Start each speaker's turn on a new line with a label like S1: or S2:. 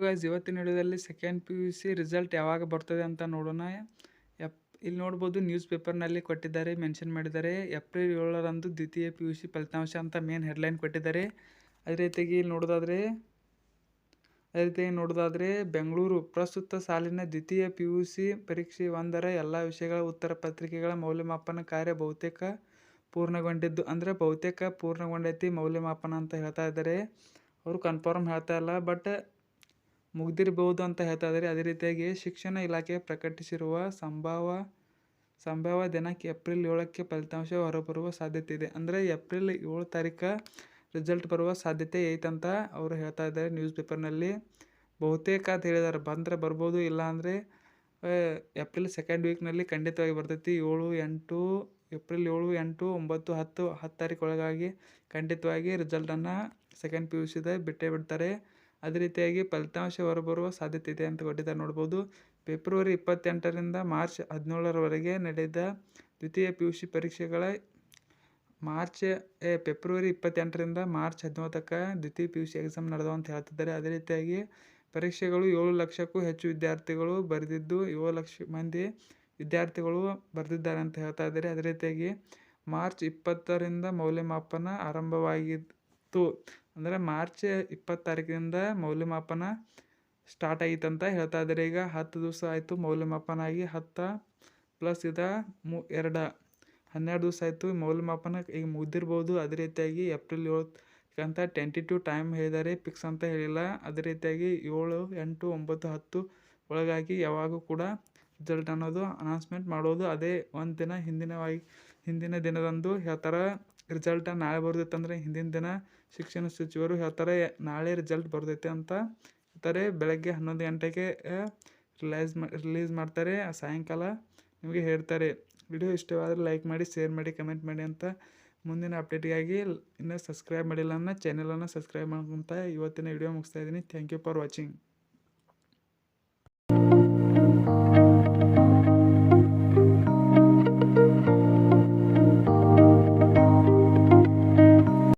S1: Guys ಇವತ್ತಿನ ವಿಡಿಯೋದಲ್ಲಿ second P U C result ಯಾವಾಗ ಬರ್ತದೆ ಅಂತ ನೋಡೋಣ. ಇಲ್ಲಿ ನೋಡ್ಬೋದು ನ್ಯೂಸ್ ಪೇಪರ್ನಲ್ಲಿ ಕೊಟ್ಟಿದ್ದಾರೆ, ಮೆನ್ಷನ್ ಮಾಡಿದ್ದಾರೆ ಏಪ್ರಿಲ್ 7ರಂದು ದ್ವಿತೀಯ ಪಿ ಯು ಸಿ ಫಲಿತಾಂಶ ಅಂತ ಮೇನ್ ಹೆಡ್ಲೈನ್ ಕೊಟ್ಟಿದ್ದಾರೆ. ಅದೇ ರೀತಿಯಾಗಿ ನೋಡೋದಾದರೆ ಬೆಂಗಳೂರು ಪ್ರಸ್ತುತ ಸಾಲಿನ ದ್ವಿತೀಯ ಪಿ ಯು ಸಿ ಪರೀಕ್ಷೆ 1ರ ಎಲ್ಲ ವಿಷಯಗಳ ಉತ್ತರ ಪತ್ರಿಕೆಗಳ ಮೌಲ್ಯಮಾಪನ ಕಾರ್ಯ ಬಹುತೇಕ ಪೂರ್ಣಗೊಂಡಿದ್ದು, ಅಂದರೆ ಬಹುತೇಕ ಪೂರ್ಣಗೊಂಡೈತಿ ಮೌಲ್ಯಮಾಪನ ಅಂತ ಹೇಳ್ತಾ ಇದ್ದಾರೆ. ಅವರು ಕನ್ಫರ್ಮ್ ಹೇಳ್ತಾ ಇಲ್ಲ, ಬಟ್ ಮುಗ್ದಿರ್ಬೋದು ಅಂತ ಹೇಳ್ತಾ ಇದ್ದಾರೆ. ಅದೇ ರೀತಿಯಾಗಿ ಶಿಕ್ಷಣ ಇಲಾಖೆ ಪ್ರಕಟಿಸಿರುವ ಸಂಭಾವ್ಯ ದಿನಾಂಕ ಏಪ್ರಿಲ್ 7ಕ್ಕೆ ಫಲಿತಾಂಶ ಹೊರಬರುವ ಸಾಧ್ಯತೆ ಇದೆ. ಅಂದರೆ ಏಪ್ರಿಲ್ 7 ತಾರೀಕು ರಿಸಲ್ಟ್ ಬರುವ ಸಾಧ್ಯತೆ ಐತಂತ ಅವರು ಹೇಳ್ತಾ ಇದ್ದಾರೆ ನ್ಯೂಸ್ ಪೇಪರ್ನಲ್ಲಿ. ಬಹುತೇಕ ಅಂತ ಹೇಳಿದ್ದಾರೆ, ಬಂದರೆ ಬರ್ಬೋದು, ಇಲ್ಲ ಅಂದರೆ ಏಪ್ರಿಲ್ ಸೆಕೆಂಡ್ ವೀಕ್ನಲ್ಲಿ ಖಂಡಿತವಾಗಿ ಬರ್ತೈತಿ. ಏಪ್ರಿಲ್ 7, 8, 9, 10 ತಾರೀಕು ಒಳಗಾಗಿ ಖಂಡಿತವಾಗಿ ರಿಸಲ್ಟನ್ನು ಸೆಕೆಂಡ್ ಪಿ ಯು ಸಿದ ಬಿಟ್ಟೇ ಬಿಡ್ತಾರೆ. ಅದೇ ರೀತಿಯಾಗಿ ಫಲಿತಾಂಶ ಹೊರಬರುವ ಸಾಧ್ಯತೆ ಇದೆ ಅಂತ ಕೊಟ್ಟಿದ್ದಾರೆ ನೋಡ್ಬೋದು. ಫೆಬ್ರವರಿ 28ರಿಂದ ಮಾರ್ಚ್ 17ರವರೆಗೆ ನಡೆದ ದ್ವಿತೀಯ ಪಿ ಯು ಸಿ ಪರೀಕ್ಷೆಗಳ ಫೆಬ್ರವರಿ 28ರಿಂದ ಮಾರ್ಚ್ 19ಕ್ಕೆ ದ್ವಿತೀಯ ಪಿ ಯು ಸಿ ಎಕ್ಸಾಮ್ ನಡೆದವು ಅಂತ ಹೇಳ್ತಿದ್ದಾರೆ. ಅದೇ ರೀತಿಯಾಗಿ ಪರೀಕ್ಷೆಗಳು 7 ಲಕ್ಷಕ್ಕೂ ಹೆಚ್ಚು ವಿದ್ಯಾರ್ಥಿಗಳು ಬರೆದಿದ್ದು 7 ಲಕ್ಷ ಮಂದಿ ವಿದ್ಯಾರ್ಥಿಗಳು ಬರೆದಿದ್ದಾರೆ ಅಂತ ಹೇಳ್ತಾ ಇದ್ದಾರೆ. ಅದೇ ರೀತಿಯಾಗಿ ಮಾರ್ಚ್ 20ರಿಂದ ಮೌಲ್ಯಮಾಪನ ಆರಂಭವಾಗಿತ್ತು. ಅಂದರೆ ಮಾರ್ಚ್ 20 ತಾರೀಕಿನಿಂದ ಮೌಲ್ಯಮಾಪನ ಸ್ಟಾರ್ಟ್ ಆಗಿತ್ತಂತ ಹೇಳ್ತಾ ಇದ್ದಾರೆ. ಈಗ 10 ದಿವಸ ಆಯಿತು ಮೌಲ್ಯಮಾಪನ ಆಗಿ, 10 ಪ್ಲಸ್ 2 12 ದಿವಸ ಆಯಿತು ಮೌಲ್ಯಮಾಪನ ಈಗ ಮುಗ್ದಿರ್ಬೋದು. ಅದೇ ರೀತಿಯಾಗಿ ಏಪ್ರಿಲ್ 7 ಅಂತ ಟೆಂಟೇಟಿವ್ ಟೈಮ್ ಹೇಳಿದ್ದಾರೆ, ಫಿಕ್ಸ್ ಅಂತ ಹೇಳಿಲ್ಲ. ಅದೇ ರೀತಿಯಾಗಿ 7, 8, 9, 10 ಒಳಗಾಗಿ ಯಾವಾಗೂ ಕೂಡ ರಿಸಲ್ಟ್ ಅನ್ನೋದು ಅನೌನ್ಸ್ಮೆಂಟ್ ಮಾಡೋದು. ಅದೇ ಒಂದು ದಿನ ಹಿಂದಿನ ದಿನದಂದು ಹೇಳ್ತಾರೆ. ರಿಸಲ್ಟ ನಾಳೆ ಬರ್ದೈತಂದರೆ ಹಿಂದಿನ ದಿನ ಶಿಕ್ಷಣ ಸಚಿವರು ಹೇಳ್ತಾರೆ ನಾಳೆ ರಿಸಲ್ಟ್ ಬರ್ತೈತೆ ಅಂತ ಹೇಳ್ತಾರೆ. ಬೆಳಗ್ಗೆ 11 ಗಂಟೆಗೆ ರಿಲೀಸ್ ಮಾಡ್ತಾರೆ, ಸಾಯಂಕಾಲ ನಿಮಗೆ ಹೇಳ್ತಾರೆ. ವಿಡಿಯೋ ಇಷ್ಟವಾದರೆ ಲೈಕ್ ಮಾಡಿ, ಶೇರ್ ಮಾಡಿ, ಕಮೆಂಟ್ ಮಾಡಿ ಅಂತ. ಮುಂದಿನ ಅಪ್ಡೇಟ್ಗಾಗಿ ಇನ್ನೂ ಸಬ್ಸ್ಕ್ರೈಬ್ ಮಾಡಿಲ್ಲ ನನ್ನ ಚಾನಲನ್ನು ಸಬ್ಸ್ಕ್ರೈಬ್ ಮಾಡ್ಕೊಂತ ಇವತ್ತಿನ ವಿಡಿಯೋ ಮುಗಿಸ್ತಾ ಇದ್ದೀನಿ. Thank you for watching.